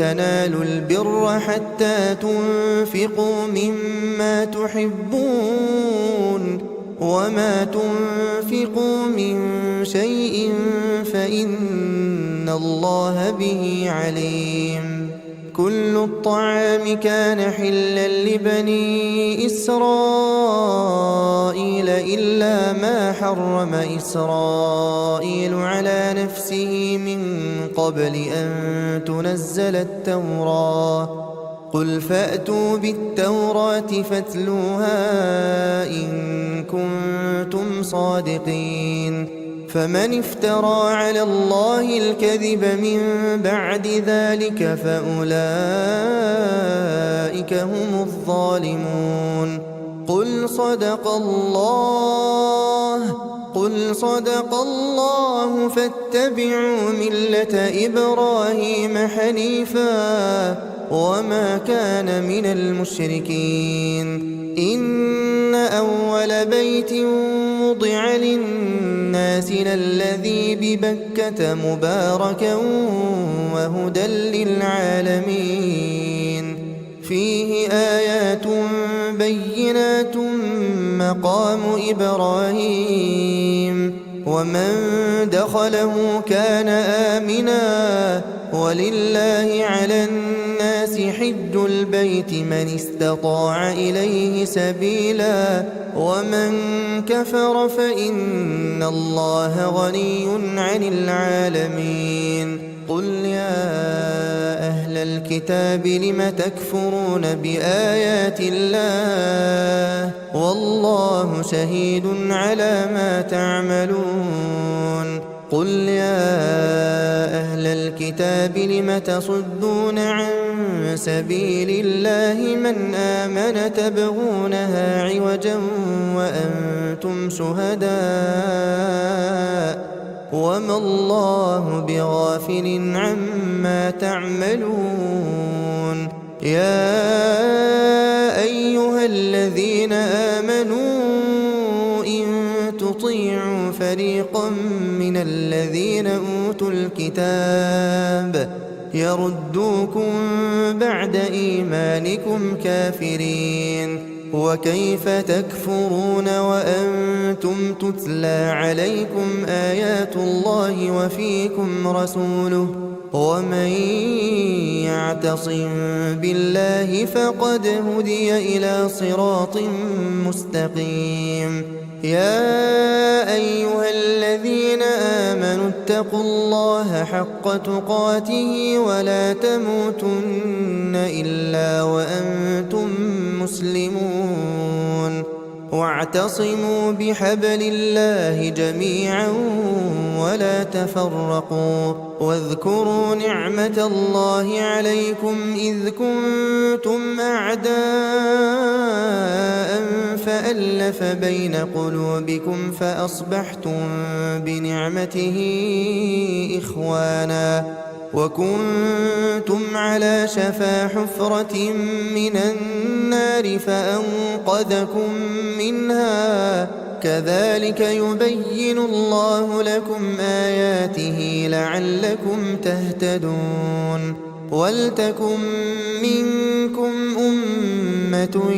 تنالوا البر حتى تنفقوا مما تحبون وما تنفقوا من شيء فإن الله به عليم. كل الطعام كان حلا لبني إسرائيل إلا ما حرم إسرائيل على نفسه من قبل أن تنزل التوراة. قل فأتوا بالتوراة فاتلوها إن كنتم صادقين. فمن افترى على الله الكذب من بعد ذلك فأولئك هم الظالمون. قل صدق الله فاتبعوا ملة إبراهيم حنيفا وما كان من المشركين. إن أول بيت وضع للناس للذي ببكة مباركا وهدى للعالمين. فيه آيات بينات مقام إبراهيم ومن دخله كان آمنا ولله على الناس حج البيت من استطاع إليه سبيلا ومن كفر فإن الله غني عن العالمين. قل يا أهل الكتاب لم تكفرون بآيات الله والله شهيد على ما تعملون. قل يا أهل الكتاب لم تصدون عن سبيل الله من آمن تبغونها عوجا وأنتم شهداء وما الله بغافل عما تعملون. يا أيها الذين آمنوا إن تطيعوا فريقا من الذين أوتوا الكتاب يردوكم بعد إيمانكم كافرين. وكيف تكفرون وأنتم تتلى عليكم آيات الله وفيكم رسوله ومن يعتصم بالله فقد هدي إلى صراط مستقيم. يا أيها الذين آمنوا اتقوا الله حق تقاته ولا تموتن إلا وأنتم مسلمون. واعتصموا بحبل الله جميعا ولا تفرقوا. واذكروا نعمة الله عليكم إذ كنتم أعداء فألف بين قلوبكم فأصبحتم بنعمته إخوانا وكنتم على شفا حفرة من النار فأنقذكم منها. كذلك يبين الله لكم آياته لعلكم تهتدون. ولتكن منكم أمة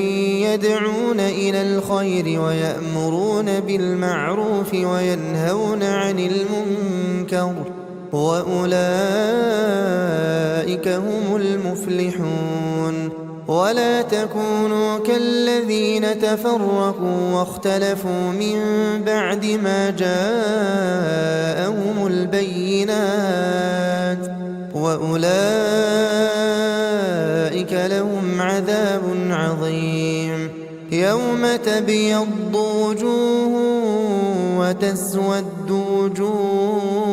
يدعون إلى الخير ويأمرون بالمعروف وينهون عن المنكر وأولئك هم المفلحون. ولا تكونوا كالذين تفرقوا واختلفوا من بعد ما جاءهم البينات وأولئك لهم عذاب عظيم. يوم تبيض وجوه وتسود وجوه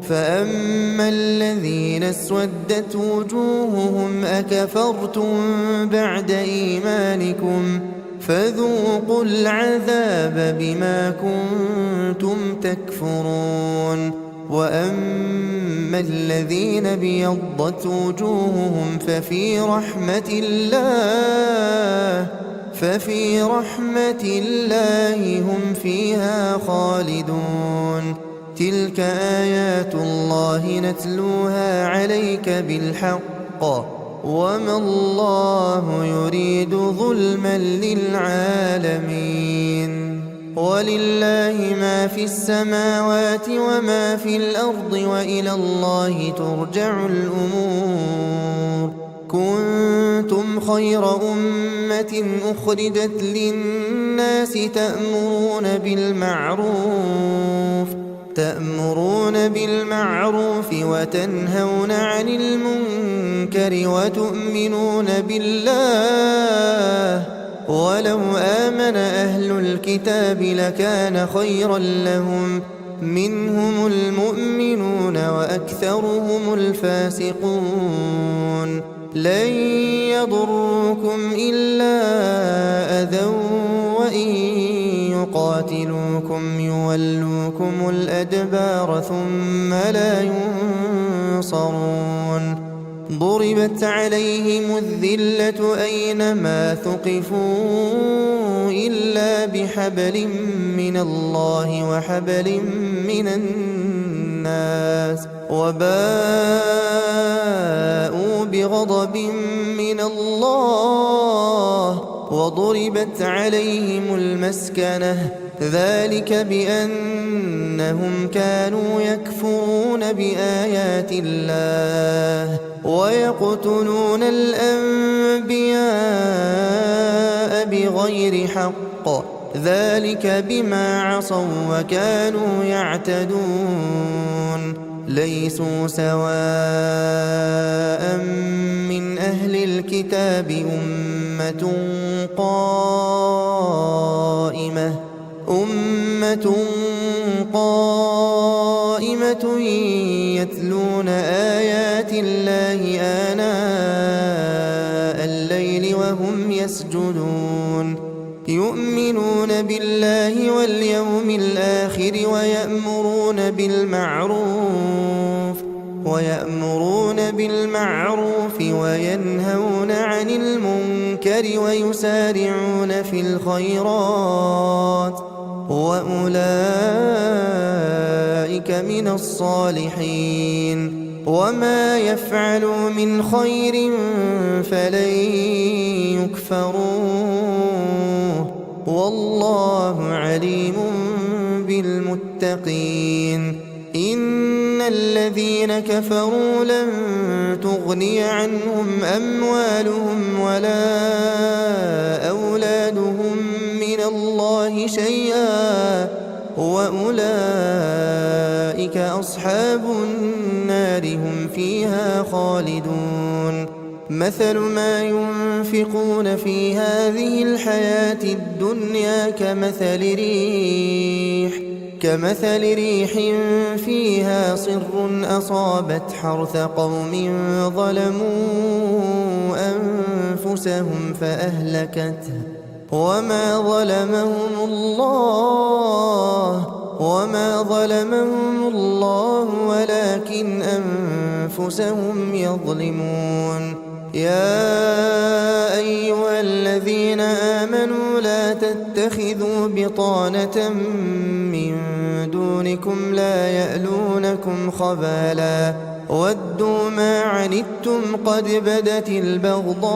فأما الذين اسودت وجوههم أكفرتم بعد إيمانكم فذوقوا العذاب بما كنتم تكفرون. وأما الذين بيضت وجوههم ففي رحمة الله هم فيها خالدون. تلك آيات الله نتلوها عليك بالحق وما الله يريد ظلما للعالمين ولله ما في السماوات وما في الأرض وإلى الله ترجع الأمور كنتم خير أمة أخرجت للناس تأمرون بالمعروف وتنهون عن المنكر وتؤمنون بالله ولو آمن أهل الكتاب لكان خيرا لهم منهم المؤمنون وأكثرهم الفاسقون لن يضروكم إلا أذى وإن يقاتلوكم يولوكم الأدبار ثم لا ينصرون ضربت عليهم الذلة أينما ثقفوا إلا بحبل من الله وحبل من الناس وباءوا بغضب من الله وضربت عليهم المسكنة ذلك بأنهم كانوا يكفرون بآيات الله ويقتلون الأنبياء بغير حق ذلك بما عصوا وكانوا يعتدون ليسوا سواء من أهل الكتاب أمة قائمة يتلون آيات الله آناء الليل وهم يسجدون يؤمنون بالله واليوم الآخر ويأمرون بالمعروف وينهون عن المنكر ويسارعون في الخيرات وأولئك من الصالحين وما يفعلوا من خير فلن يكفروه والله عليم بالمتقين إن الذين كفروا لن تغني عنهم أموالهم ولا أولادهم من الله شيئا وأولئك أصحاب النار هم فيها خالدون مثل ما ينفقون في هذه الحياة الدنيا كمثل ريح فيها صر أصابت حرث قوم ظلموا أنفسهم فأهلكته وما ظلمهم الله ولكن أنفسهم يظلمون يا أيها الذين آمنوا لا تتخذوا بطانة من دونكم لا يألونكم خبالا ودوا ما عنتم قد بدت البغضاء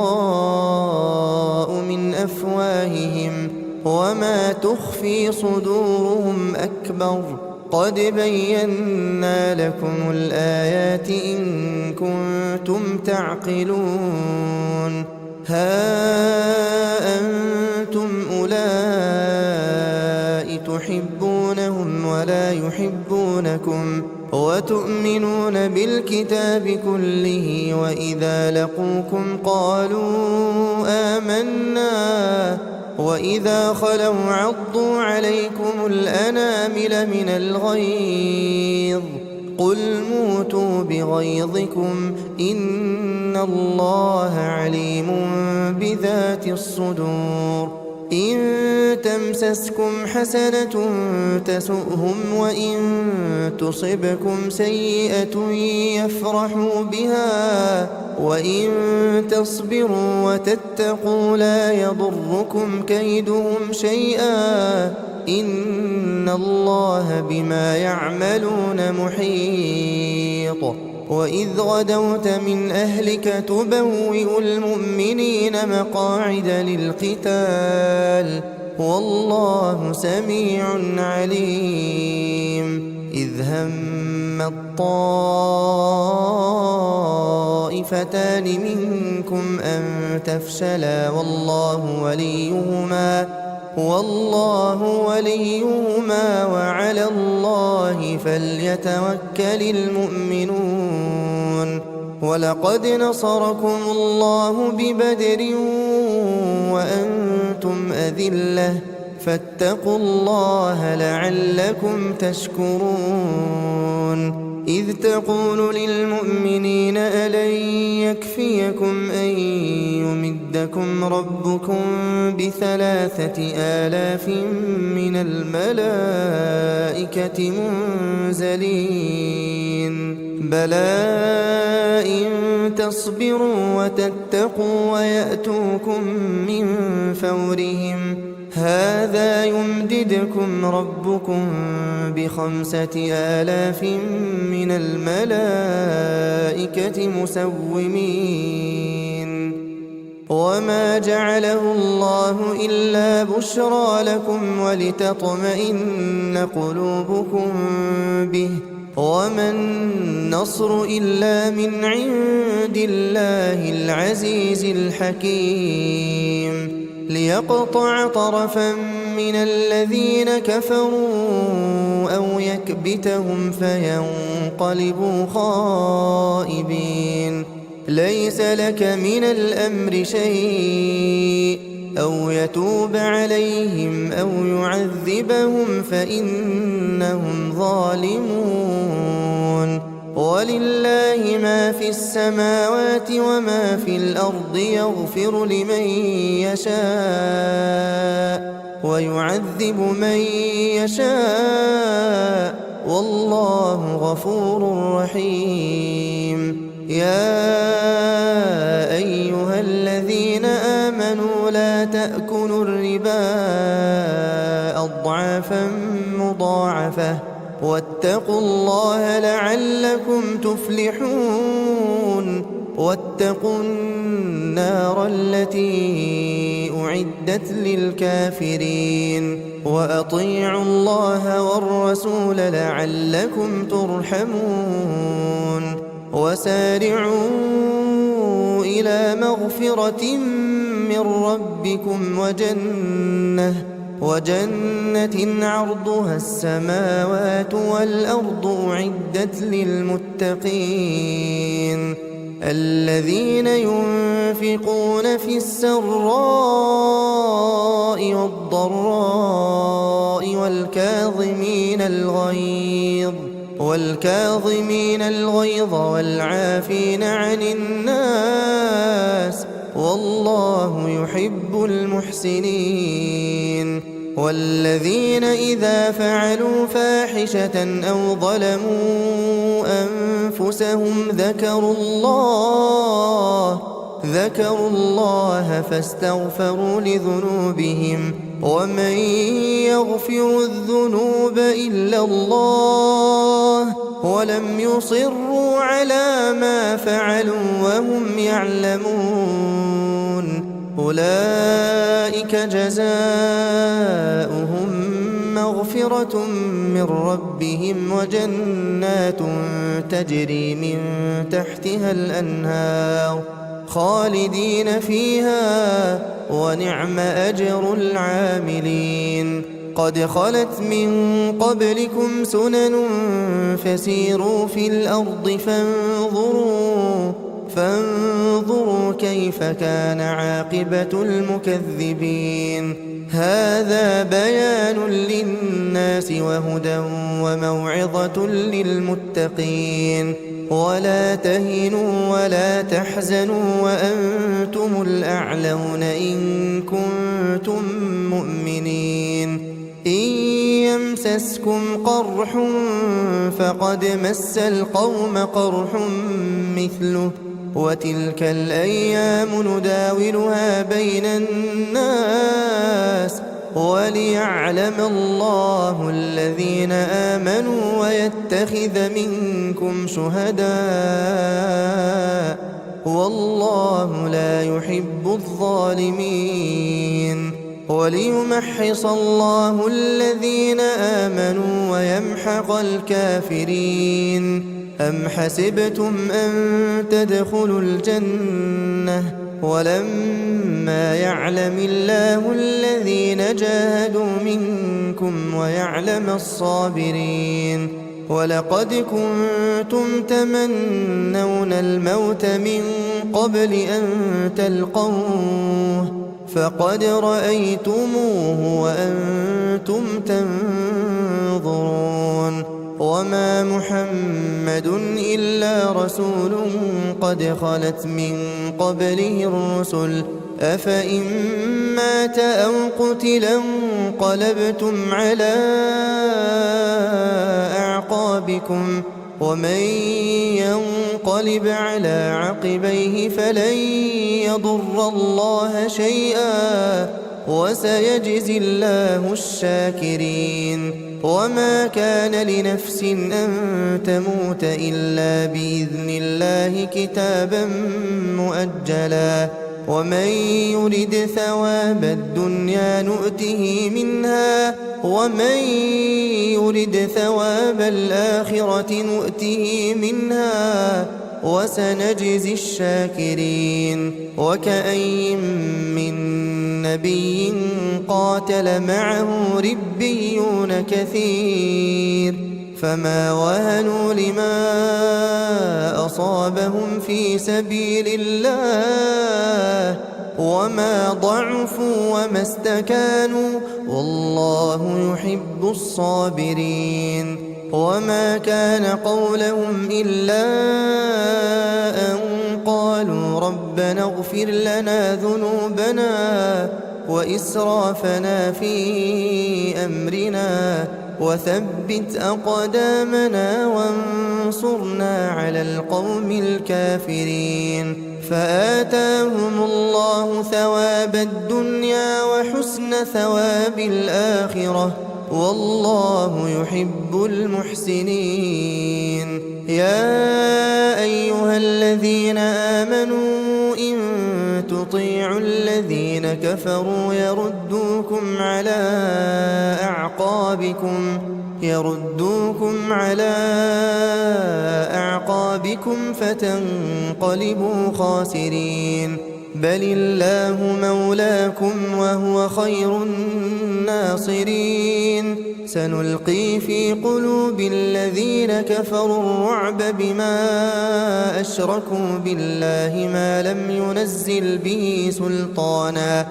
من أفواههم وما تخفي صدورهم أكبر قد بينا لكم الآيات إن كنتم تعقلون ها أنتم أولئك تحبونهم ولا يحبونكم وتؤمنون بالكتاب كله وإذا لقوكم قالوا آمنا وإذا خلوا عضوا عليكم الأنامل من الغيظ قل موتوا بغيظكم إن الله عليم بذات الصدور إن تمسسكم حسنة تسؤهم وإن تصبكم سيئة يفرحوا بها وإن تصبروا وتتقوا لا يضركم كيدهم شيئا إن الله بما يعملون محيط وإذ غدوت من أهلك تبوئ المؤمنين مقاعد للقتال والله سميع عليم إذ هم الطائفتان منكم أن تفشلا والله وليهما وعلى الله فليتوكل المؤمنون ولقد نصركم الله ببدر وأنتم أذلة فاتقوا الله لعلكم تشكرون إذ تقول للمؤمنين ألن يكفيكم أن يمدكم ربكم ب3,000 من الملائكة منزلين بلى إن تصبروا وتتقوا ويأتوكم من فورهم هذا يمددكم ربكم ب5,000 من الملائكة مسومين وما جعله الله إلا بشرى لكم ولتطمئن قلوبكم به وما النصر إلا من عند الله العزيز الحكيم ليقطع طرفا من الذين كفروا أو يكبتهم فينقلبوا خائبين ليس لك من الأمر شيء أو يتوب عليهم أو يعذبهم فإنهم ظالمون ولله ما في السماوات وما في الأرض يغفر لمن يشاء ويعذب من يشاء والله غفور رحيم يا أيها الذين آمنوا لا تأكلوا الربا أضعافا مضاعفة واتقوا الله لعلكم تفلحون واتقوا النار التي أعدت للكافرين وأطيعوا الله والرسول لعلكم ترحمون وسارعوا إلى مغفرة من ربكم وجنة عرضها السماوات والأرض أعدت للمتقين الذين ينفقون في السراء والضراء والكاظمين الغيظ والعافين عن الناس والله يحب المحسنين والذين إذا فعلوا فاحشة أو ظلموا أنفسهم ذكروا الله فاستغفروا لذنوبهم ومن يغفر الذنوب إلا الله ولم يصروا على ما فعلوا وهم يعلمون أولئك جزاؤهم مغفرة من ربهم وجنات تجري من تحتها الأنهار خالدين فيها ونعم أجر العاملين قد خلت من قبلكم سنن فسيروا في الأرض فانظروا كيف كان عاقبة المكذبين هذا بيان للناس وهدى وموعظة للمتقين ولا تهنوا ولا تحزنوا وأنتم الأعلون إن كنتم مؤمنين إن يمسسكم قرح فقد مس القوم قرح مثله وتلك الأيام نداولها بين الناس وليعلم الله الذين آمنوا ويتخذ منكم شهداء والله لا يحب الظالمين وليمحص الله الذين آمنوا ويمحق الكافرين أم حسبتم أن تدخلوا الجنة ولما يعلم الله الذين جاهدوا منكم ويعلم الصابرين ولقد كنتم تمنون الموت من قبل أن تلقوه فقد رأيتموه وأنتم تنظرون وما محمد إلا رسول قد خلت من قبله الرسل أفإن مات أو قتل انقلبتم على أعقابكم ومن ينقلب على عقبيه فلن يضر الله شيئا وسيجزي الله الشاكرين وما كان لنفس أن تموت إلا بإذن الله كتابا مؤجلا ومن يرد ثواب الدنيا نؤته منها ومن يرد ثواب الآخرة نؤته منها وسنجزي الشاكرين وكأين من نبي قاتل معه ربيون كثير فما وهنوا لما أصابهم في سبيل الله وما ضعفوا وما استكانوا والله يحب الصابرين وما كان قولهم إلا أن قالوا ربنا اغفر لنا ذنوبنا وإسرافنا في أمرنا وثبت أقدامنا وانصرنا على القوم الكافرين فآتاهم الله ثواب الدنيا وحسن ثواب الآخرة والله يحب المحسنين يا أيها الذين آمنوا إن تطيعوا الذين كفروا يردوكم على أعقابكم فتنقلبوا خاسرين بل الله مولاكم وهو خير الناصرين سنلقي في قلوب الذين كفروا الرعب بما أشركوا بالله ما لم ينزل به سلطانا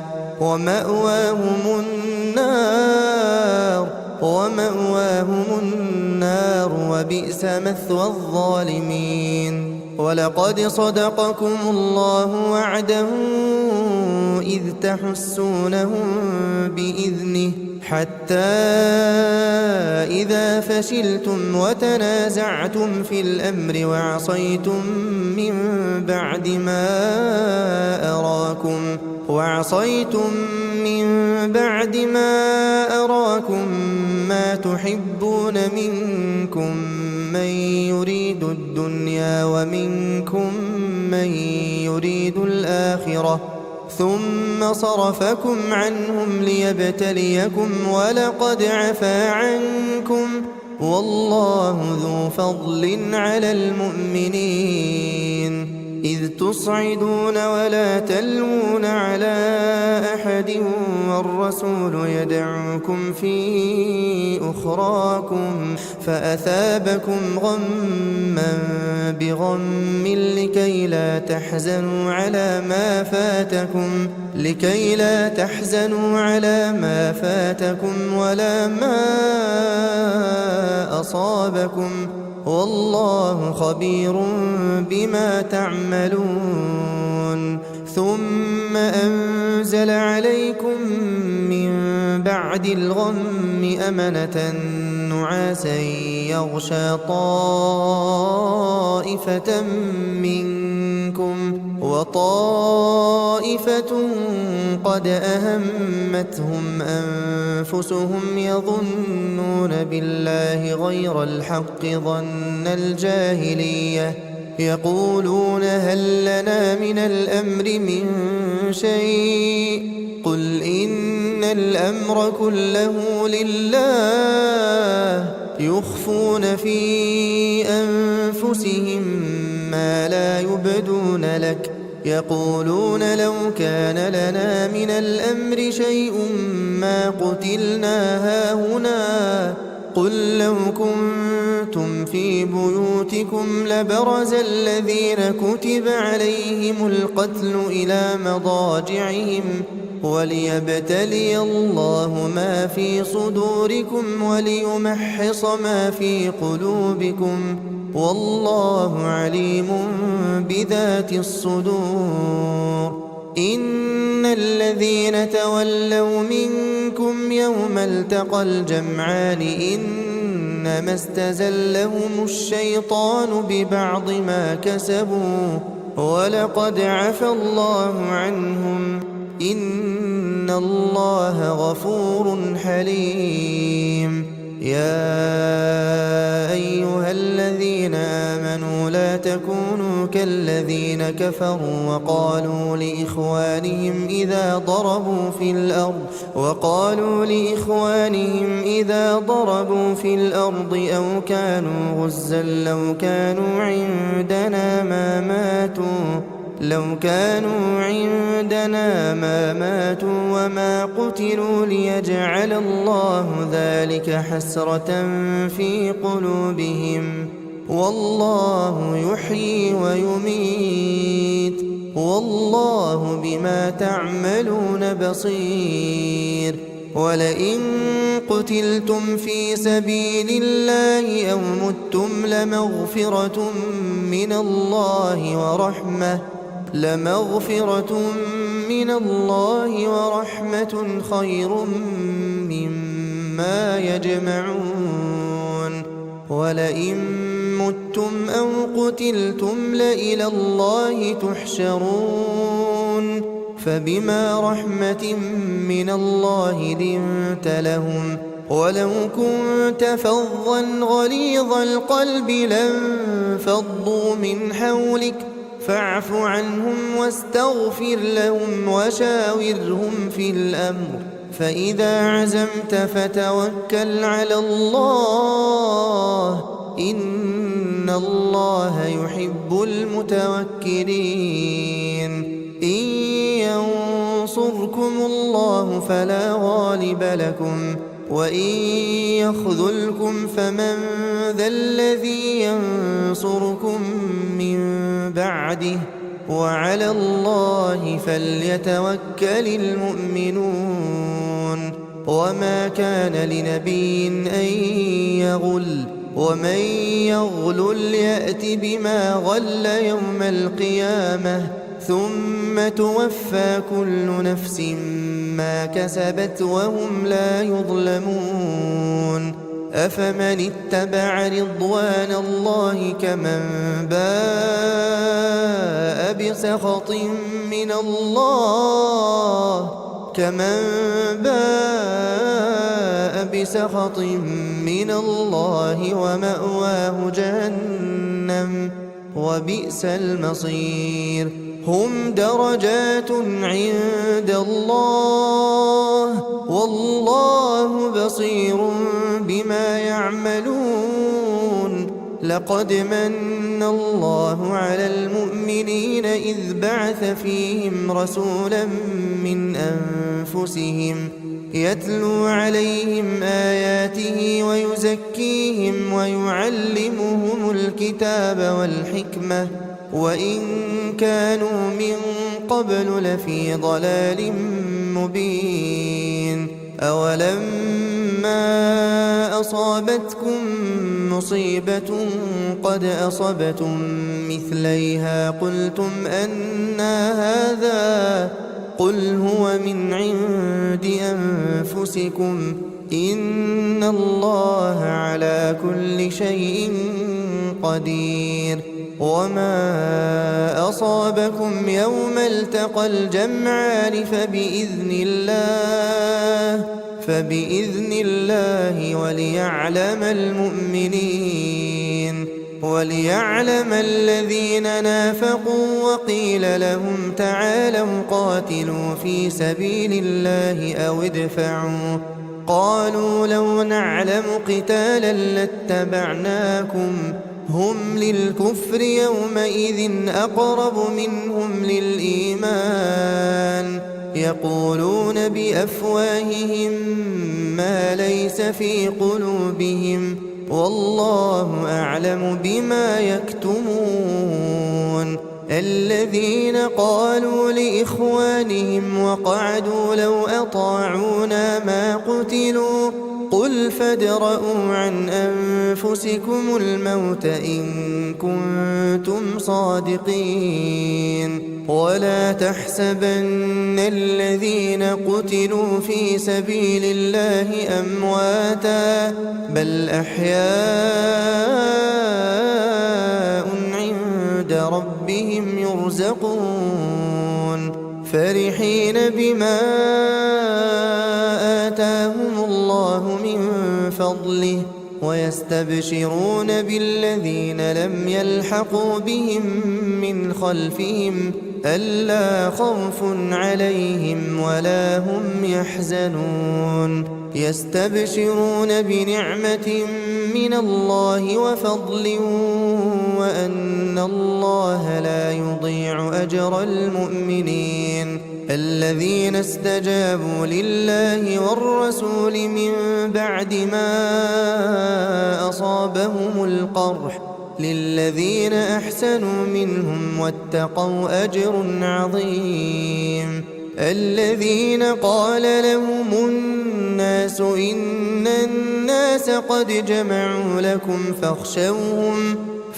ومأواهم النار وبئس مثوى الظالمين ولقد صدقكم الله وعده إذ تحسونهم بإذنه حتى إذا فشلتم وتنازعتم في الأمر وعصيتم من بعد ما أراكم ما تحبون منكم من يريد الدنيا ومنكم من يريد الآخرة ثم صرفكم عنهم ليبتليكم ولقد عفا عنكم والله ذو فضل على المؤمنين إذ تصعدون ولا تلوون على أحد والرسول يدعوكم في أخراكم فأثابكم غما بغم لكي لا تحزنوا على ما فاتكم ولا ما أصابكم والله خبير بما تعملون ثم أنزل عليكم من بعد الغم أمنة نعاسا يغشى طائفة منكم وطائفة قد أهمتهم أنفسهم يظنون بالله غير الحق ظن الجاهلية يقولون هل لنا من الأمر من شيء قل إن الأمر كله لله يخفون في أنفسهم ما لا يبدون لك يقولون لو كان لنا من الأمر شيء ما قتلنا هاهنا قل لو كنتم في بيوتكم لبرز الذين كتب عليهم القتل إلى مضاجعهم وليبتلي الله ما في صدوركم وليمحص ما في قلوبكم والله عليم بذات الصدور إن الذين تولوا منكم يوم التقى الجمعان إنما استزلهم الشيطان ببعض ما كسبوا ولقد عفى الله عنهم إن الله غفور حليم يا أيها الذين آمنوا لا تكونوا كالذين كفروا وقالوا لإخوانهم إذا ضربوا في الأرض أو كانوا غزا لو كانوا عندنا ما ماتوا وما قتلوا ليجعل الله ذلك حسرة في قلوبهم والله يحيي ويميت والله بما تعملون بصير ولئن قتلتم في سبيل الله أو متم لمغفرة من الله ورحمة خير مما يجمعون ولئن متم أو قتلتم لإلى الله تحشرون فبما رحمة من الله لنت لهم ولو كنت فظا غليظ القلب لانفضوا من حولك فاعف عنهم واستغفر لهم وشاورهم في الأمر فإذا عزمت فتوكل على الله إن الله يحب المتوكلين إن ينصركم الله فلا غالب لكم وإن يخذلكم فمن ذا الذي ينصركم من بعده وعلى الله فليتوكل المؤمنون وما كان لنبي أن يغل ومن يغلل يأت بما غل يوم القيامة ثم توفى كل نفس ما كسبت وهم لا يظلمون أفمن اتبع رضوان الله كمن باء بسخط من الله ومأواه جهنم وبئس المصير هم درجات عند الله والله بصير بما يعملون لقد من الله على المؤمنين إذ بعث فيهم رسولا من أنفسهم يتلو عليهم آياته ويزكيهم ويعلمهم الكتاب والحكمة وإن كانوا من قبل لفي ضلال مبين أولما أصابتكم مصيبة قد أصبتم مثليها قلتم أنى هذا قل هو من عند أنفسكم إن الله على كل شيء قدير وما أصابكم يوم التقى الجمعان فبإذن الله وليعلم الذين نافقوا وقيل لهم تعالوا قاتلوا في سبيل الله أو ادفعوا قالوا لو نعلم قتالا لاتبعناكم هم للكفر يومئذ أقرب منهم للإيمان يقولون بأفواههم ما ليس في قلوبهم والله أعلم بما يكتمون الذين قالوا لإخوانهم وقعدوا لو أطاعونا ما قتلوا قل فادرءوا عن أنفسكم الموت إن كنتم صادقين ولا تحسبن الذين قتلوا في سبيل الله أمواتا بل أحياء عند ربهم يرزقون فرحين بما آتاهم الله من فضله ويستبشرون بالذين لم يلحقوا بهم من خلفهم ألا خوف عليهم ولا هم يحزنون يستبشرون بنعمة من الله وفضل وأن الله لا يضيع أجر المؤمنين الذين استجابوا لله والرسول من بعد ما أصابهم القرح للذين أحسنوا منهم واتقوا أجر عظيم الذين قال لهم الناس إن الناس قد جمعوا لكم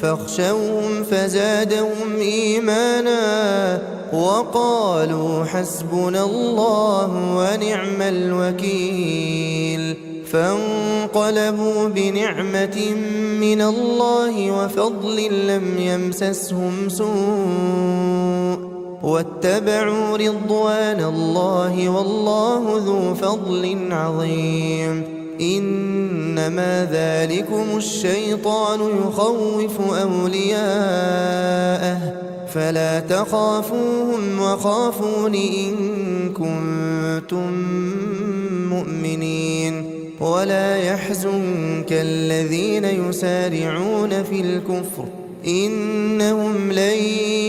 فاخشوهم فزادهم إيمانا وقالوا حسبنا الله ونعم الوكيل فانقلبوا بنعمة من الله وفضل لم يمسسهم سوء واتبعوا رضوان الله والله ذو فضل عظيم إنما ذلكم الشيطان يخوف أولياءه فلا تخافوهم وخافون إن كنتم مؤمنين ولا يحزنك الذين يسارعون في الكفر إنهم لن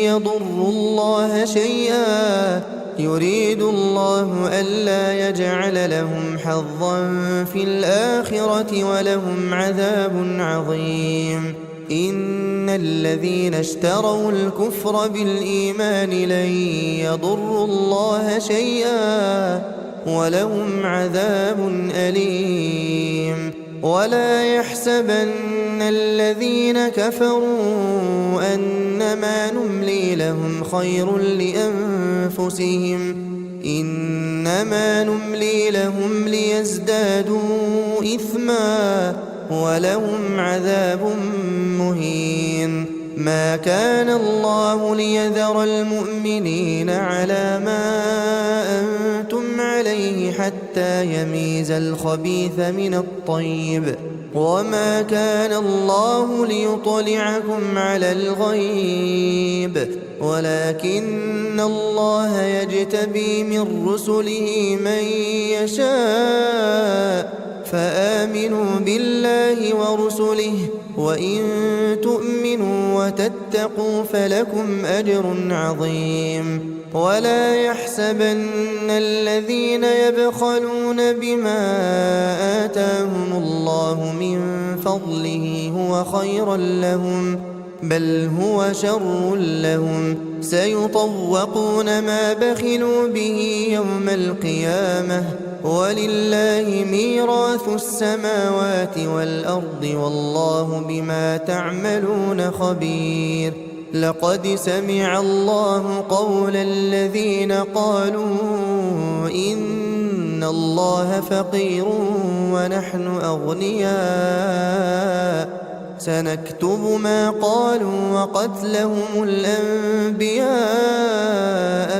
يضروا الله شيئا يريد الله ألا يجعل لهم حظا في الآخرة ولهم عذاب عظيم إن الذين اشتروا الكفر بالإيمان لن يضروا الله شيئا ولهم عذاب أليم ولا يحسبن الذين كفروا أنما نملي لهم خير لأنفسهم إنما نملي لهم ليزدادوا إثما ولهم عذاب مهين ما كان الله ليذر المؤمنين على ما أنتم عليه حتى يميز الخبيث من الطيب وما كان الله ليطلعكم على الغيب ولكن الله يجتبي من رسله من يشاء فآمنوا بالله ورسله وإن تؤمنوا وتتقوا فلكم أجر عظيم ولا يحسبن الذين يبخلون بما آتاهم الله من فضله هو خيرا لهم بل هو شر لهم سيطوقون ما بخلوا به يوم القيامة ولله ميراث السماوات والأرض والله بما تعملون خبير لقد سمع الله قول الذين قالوا إن الله فقير ونحن أغنياء سنكتب ما قالوا وقتلهم الأنبياء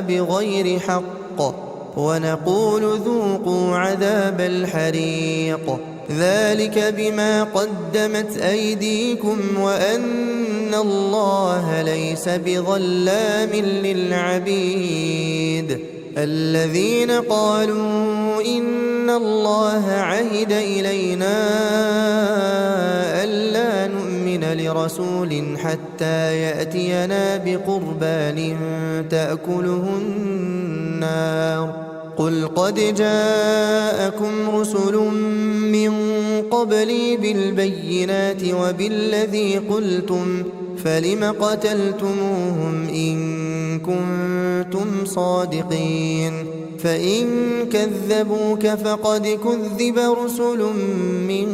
بغير حق ونقول ذوقوا عذاب الحريق ذلك بما قدمت أيديكم وأن الله ليس بظلام للعبيد الذين قالوا إن الله عهد إلينا ألا نؤمن لرسول حتى يأتينا بقربان تأكله النار قل قد جاءكم رسل من قبلي بالبينات وبالذي قلتم فلم قتلتموهم إن كنتم صادقين فإن كذبوك فقد كذب رسل من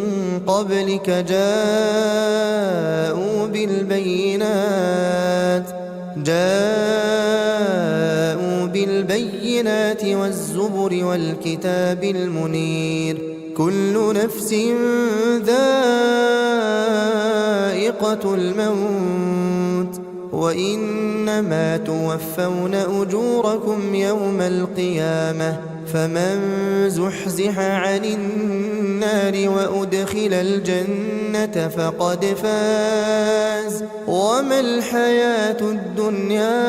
قبلك جاءوا بالبينات والزبر والكتاب المنير كل نفس ذائقة الموت وإنما توفون أجوركم يوم القيامة فمن زحزح عن النار وأدخل الجنة فقد فاز وما الحياة الدنيا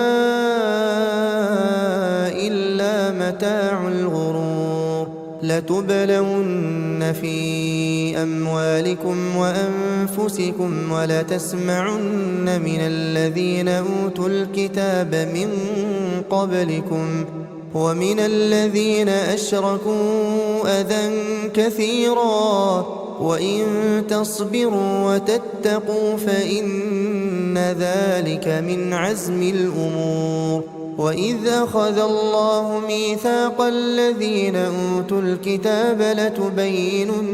إلا متاع الغرور لتبلون في أموالكم وأنفسكم ولتسمعن من الذين أوتوا الكتاب من قبلكم ومن الذين أشركوا أذى كثيرا وإن تصبروا وتتقوا فإن ذلك من عزم الأمور وإذ أخذ الله ميثاق الذين أوتوا الكتاب لتبيننه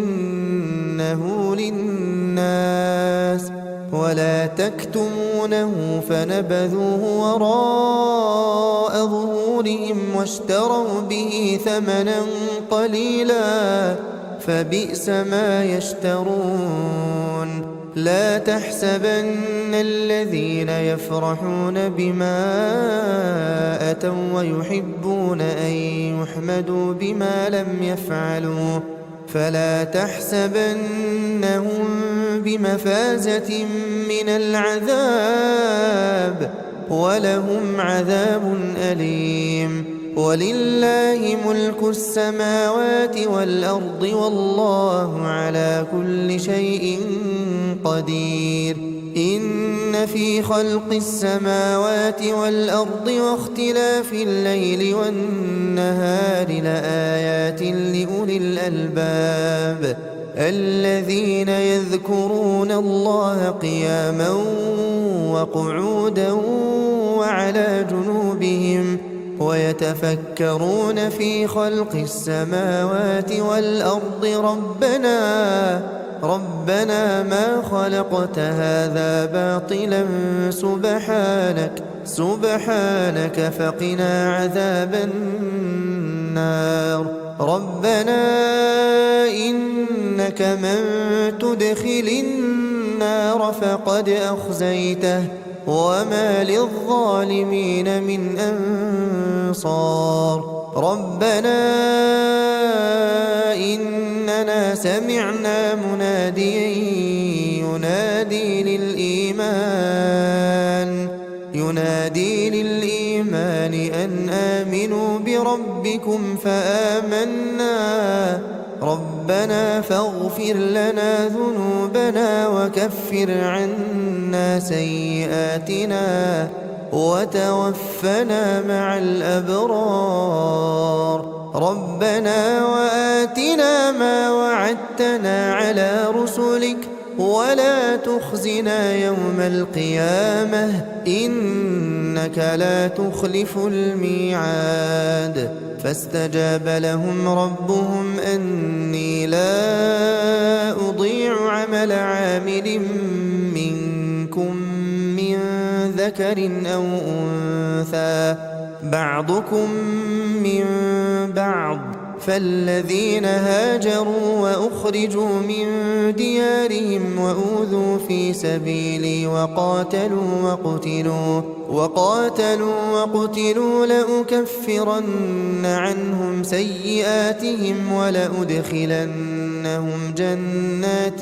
للناس ولا تكتمونه فنبذوه وراء ظهورهم واشتروا به ثمنا قليلا فبئس ما يشترون لا تحسبن الذين يفرحون بما أتوا ويحبون أن يحمدوا بما لم يفعلوا فلا تحسبنهم بمفازة من العذاب ولهم عذاب أليم ولله ملك السماوات والأرض والله على كل شيء قدير إن في خلق السماوات والأرض واختلاف الليل والنهار لآيات لأولي الألباب الذين يذكرون الله قياما وقعودا وعلى جنوبهم ويتفكرون في خلق السماوات والأرض ربنا ما خلقت هذا باطلا سبحانك فقنا عذاب النار ربنا إنك من تدخل النار فقد أخزيته وما للظالمين من أنصار ربنا إننا سمعنا مناديا ينادي للإيمان أن آمنوا بربكم فآمنا ربنا فاغفر لنا ذنوبنا وكفر عنا سيئاتنا وتوفنا مع الأبرار ربنا وآتنا ما وعدتنا على رسلك ولا تخزنا يوم القيامة إنك لا تخلف الميعاد فاستجاب لهم ربهم أني لا أضيع عمل عامل منكم من ذكر أو أنثى بعضكم من بعض فالذين هاجروا وأخرجوا من ديارهم وأوذوا في سبيلي وقاتلوا وقتلوا لأكفرن عنهم سيئاتهم ولأدخلنهم جنات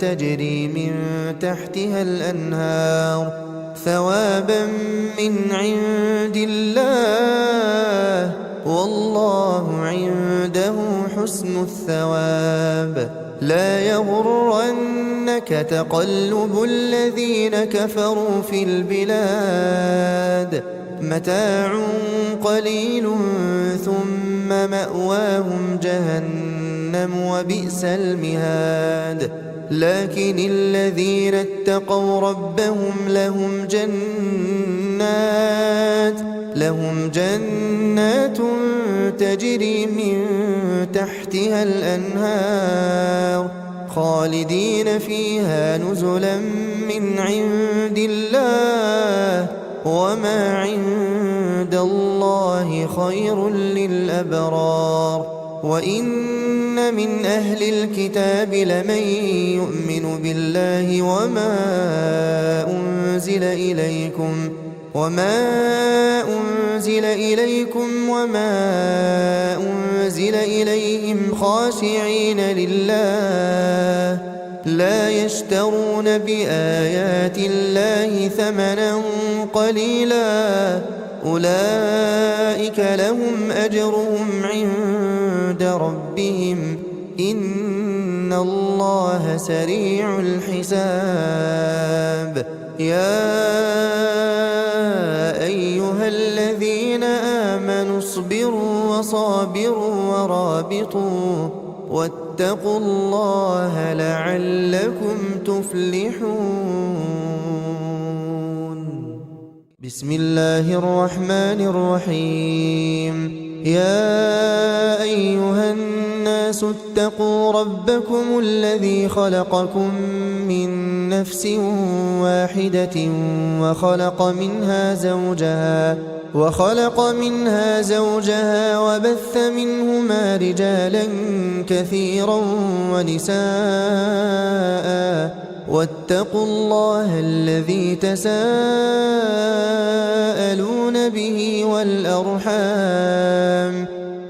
تجري من تحتها الأنهار ثوابا من عند الله والله عنده حسن الثواب. لا يغرنك تقلب الذين كفروا في البلاد متاع قليل ثم مأواهم جهنم وبئس المهاد. لكن الذين اتقوا ربهم لهم جنات تجري من تحتها الأنهار خالدين فيها نزلا من عند الله وما عند الله خير للأبرار. وإن من أهل الكتاب لمن يؤمن بالله وما أنزل إليكم وما أنزل إليهم خاشعين لله لا يشترون بآيات الله ثمنا قليلا أولئك لهم أجرهم عند ربهم إن الله سريع الحساب. يا أيها الذين آمنوا اصبروا وصابروا ورابطوا واتقوا الله لعلكم تفلحون. بسم الله الرحمن الرحيم. يا أيها الناس اتقوا ربكم الذي خلقكم من نفس واحدة وخلق منها زوجها وبث منهما رجالا كثيرا ونساء واتقوا الله الذي تساءلون به والأرحام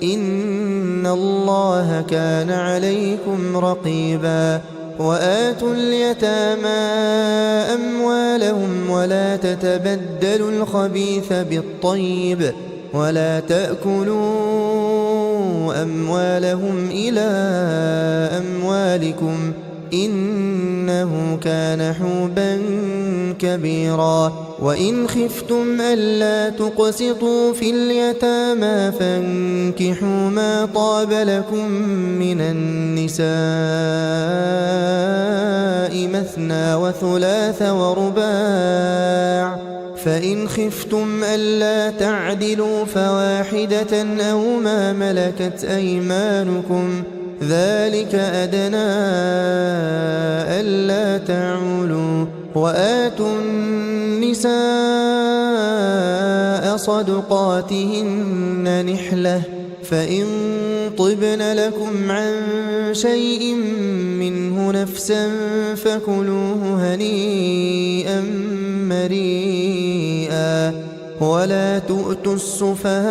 إن الله كان عليكم رقيبا. وآتوا اليتامى أموالهم ولا تتبدلوا الخبيث بالطيب ولا تأكلوا أموالهم إلى أموالكم إنه كان حوبا كبيرا. وإن خفتم ألا تقسطوا في اليتامى فانكحوا ما طاب لكم من النساء مثنى وثلاث ورباع فإن خفتم ألا تعدلوا فواحدة أو ما ملكت أيمانكم ذلك أدنى ألا تعولوا. وآتوا النساء صدقاتهن نحلة فإن طبن لكم عن شيء منه نفسا فكلوه هنيئا مريئا. ولا تؤتوا السفهاء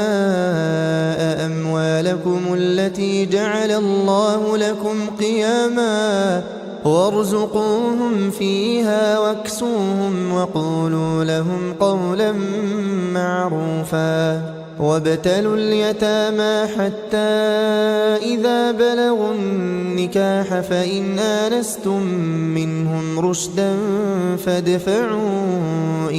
أموالكم التي جعل الله لكم قياما وارزقوهم فيها واكسوهم وقولوا لهم قولا معروفا. وابتلوا اليتامى حتى إذا بلغوا النكاح فإن آنستم منهم رشدا فادفعوا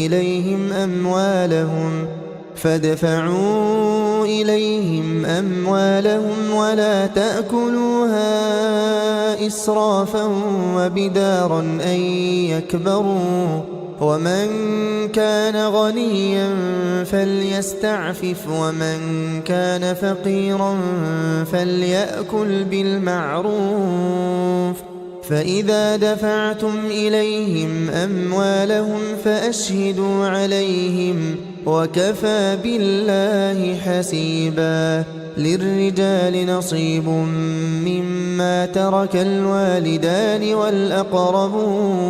إليهم أموالهم ولا تأكلوها إسرافا وبدارا أن يكبروا. ومن كان غنيا فليستعفف ومن كان فقيرا فليأكل بالمعروف. فإذا دفعتم إليهم أموالهم فأشهدوا عليهم وكفى بالله حسيبا. للرجال نصيب مما ترك الوالدان والأقربون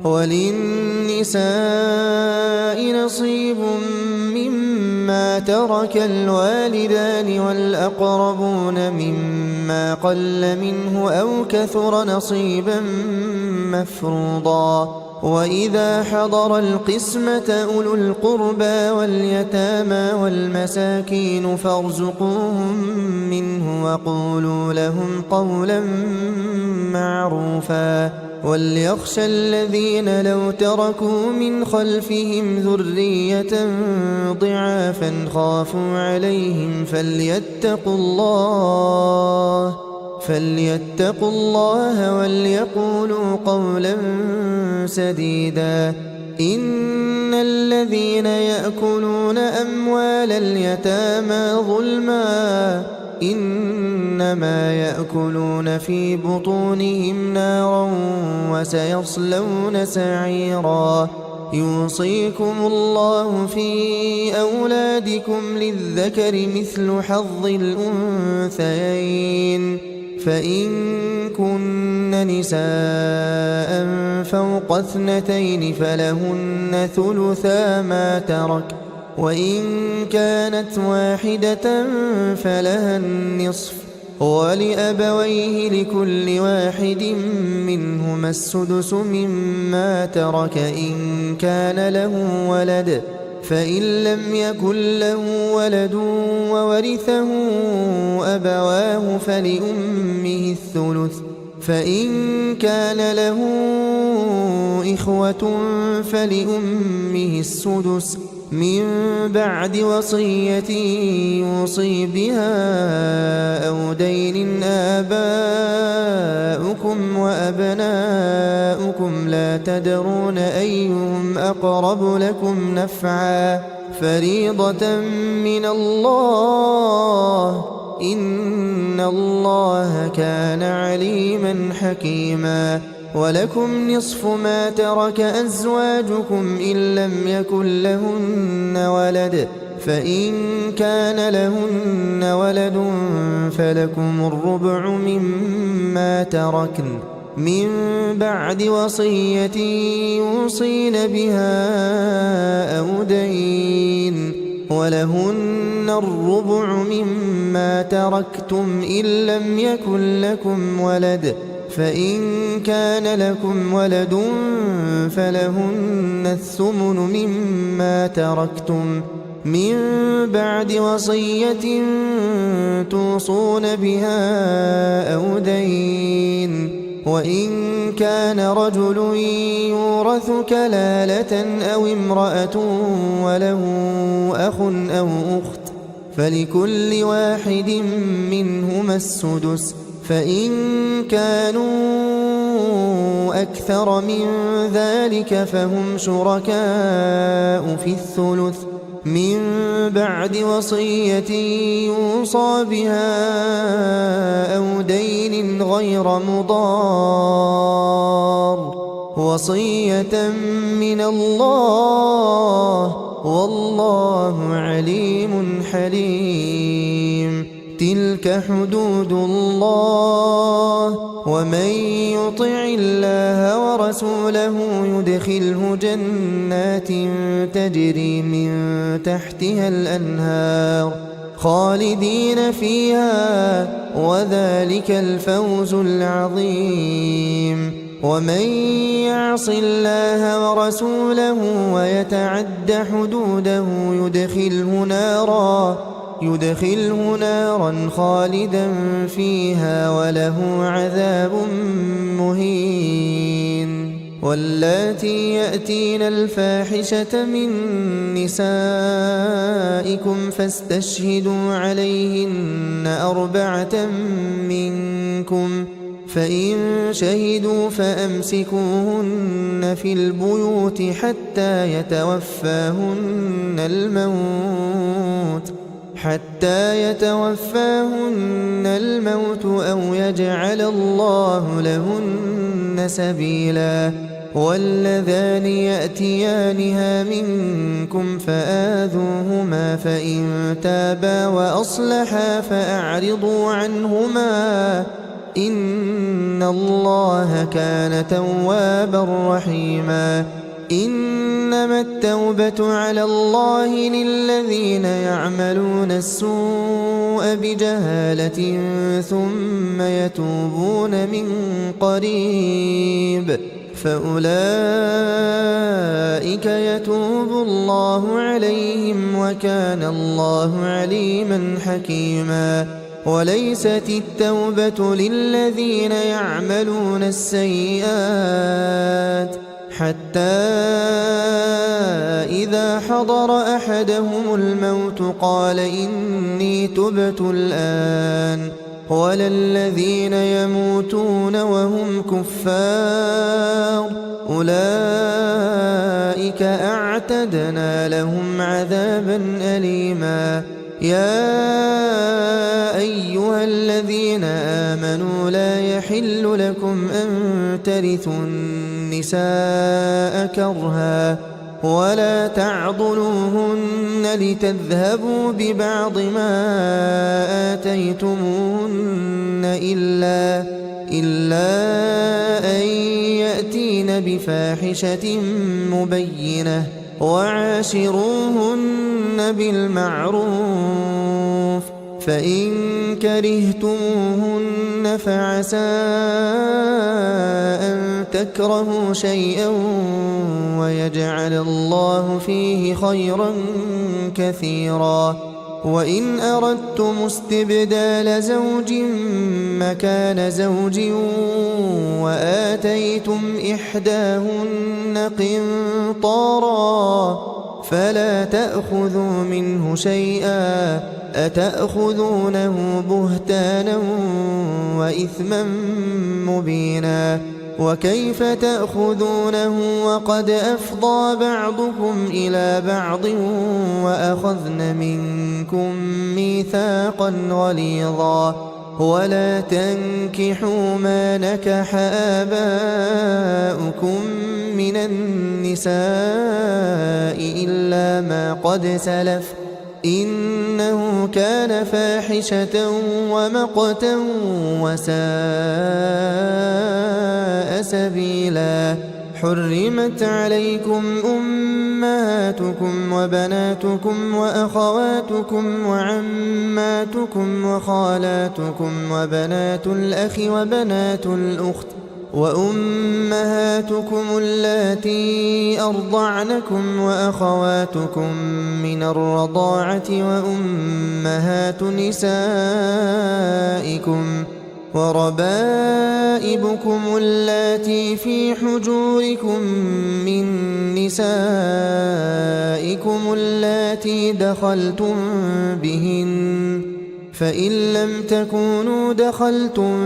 وللنساء نصيب مما ترك الوالدان والأقربون مما قل منه أو كثر نصيبا مفروضا. وإذا حضر القسمة أولو القربى واليتامى والمساكين فارزقوهم منه وقولوا لهم قولا معروفا. وليخشى الذين لو تركوا من خلفهم ذرية ضعافا خافوا عليهم فليتقوا الله وليقولوا قولا سديدا. إن الذين يأكلون أموال اليتامى ظلما إنما يأكلون في بطونهم نارا وسيصلون سعيرا. يوصيكم الله في أولادكم للذكر مثل حظ الأنثيين فإن كن نساء فوق 2 فلهن ثلثا ما ترك وإن كانت واحدة فلها النصف ولأبويه لكل واحد منهما السدس مما ترك إن كان له ولد فإن لم يكن له ولد وورثه أبواه فلأمه الثلث فإن كان له إخوة فلأمه السدس من بعد وصية يوصي بها أو دين. آباؤكم وأبناؤكم لا تدرون أيهم أقرب لكم نفعا فريضة من الله إن الله كان عليما حكيما. ولكم نصف ما ترك أزواجكم إن لم يكن لهن ولد فإن كان لهن ولد فلكم الربع مما تركن من بعد وصية يوصين بها أو دين. ولهن الربع مما تركتم إن لم يكن لكم ولد فإن كان لكم ولد فلهن الثمن مما تركتم من بعد وصية توصون بها أو دين. وإن كان رجل يورث كلالة أو امرأة وله أخ أو أخت فلكل واحد منهما السدس فإن كانوا أكثر من ذلك فهم شركاء في الثلث من بعد وصية يوصى بها أو دين غير مضار وصية من الله والله عليم حليم. تلك حدود الله ومن يطع الله ورسوله يدخله جنات تجري من تحتها الأنهار خالدين فيها وذلك الفوز العظيم. ومن يعص الله ورسوله ويتعد حدوده يدخله نارا خالدا فيها وله عذاب مهين. واللاتي يأتين الفاحشة من نسائكم فاستشهدوا عليهن 4 منكم فإن شهدوا فأمسكوهن في البيوت حتى يتوفاهن الموت أو يجعل الله لهن سبيلا. واللذان يأتيانها منكم فآذوهما فإن تابا وأصلحا فأعرضوا عنهما إن الله كان توابا رحيما إنما التوبة على الله للذين يعملون السوء بجهالة ثم يتوبون من قريب فأولئك يتوب الله عليهم وكان الله عليما حكيما وليست التوبة للذين يعملون السيئات حتى إذا حضر أحدهم الموت قال إني تبت الآن ولا الذين يموتون وهم كفار أولئك أعتدنا لهم عذابا أليما يا أيها الذين آمنوا لا يحل لكم أن ترثوا النساء كرها ولا تعضلوهن لتذهبوا ببعض ما آتيتموهن إلا أن يأتين بفاحشة مبينة وعاشروهن بالمعروف فإن كرهتموهن فعسى أن تكرهوا شيئا ويجعل الله فيه خيرا كثيرا وإن أردتم استبدال زوج مكان زوج وآتيتم إحداهن قنطارا فلا تأخذوا منه شيئا أتأخذونه بهتانا وإثما مبينا وكيف تأخذونه وقد أفضى بعضكم إلى بعض وأخذن منكم ميثاقا غليظا ولا تنكحوا ما نكح آباؤكم من النساء إلا ما قد سلف إنه كان فاحشة ومقتا وساء سبيلا حرمت عليكم أمهاتكم وبناتكم وأخواتكم وعماتكم وخالاتكم وبنات الأخ وبنات الأخت وأمهاتكم اللاتي أرضعنكم وأخواتكم من الرضاعة وأمهات نسائكم وربائبكم اللاتي في حجوركم من نسائكم اللاتي دخلتم بهن فإن لم تكونوا دخلتم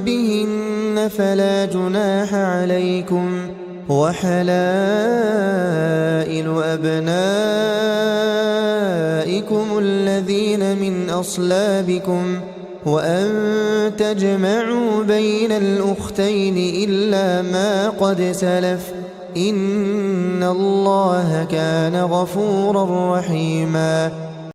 بهن فلا جناح عليكم وحلائل أبنائكم الذين من أصلابكم وأن تجمعوا بين الأختين إلا ما قد سلف إن الله كان غفورا رحيما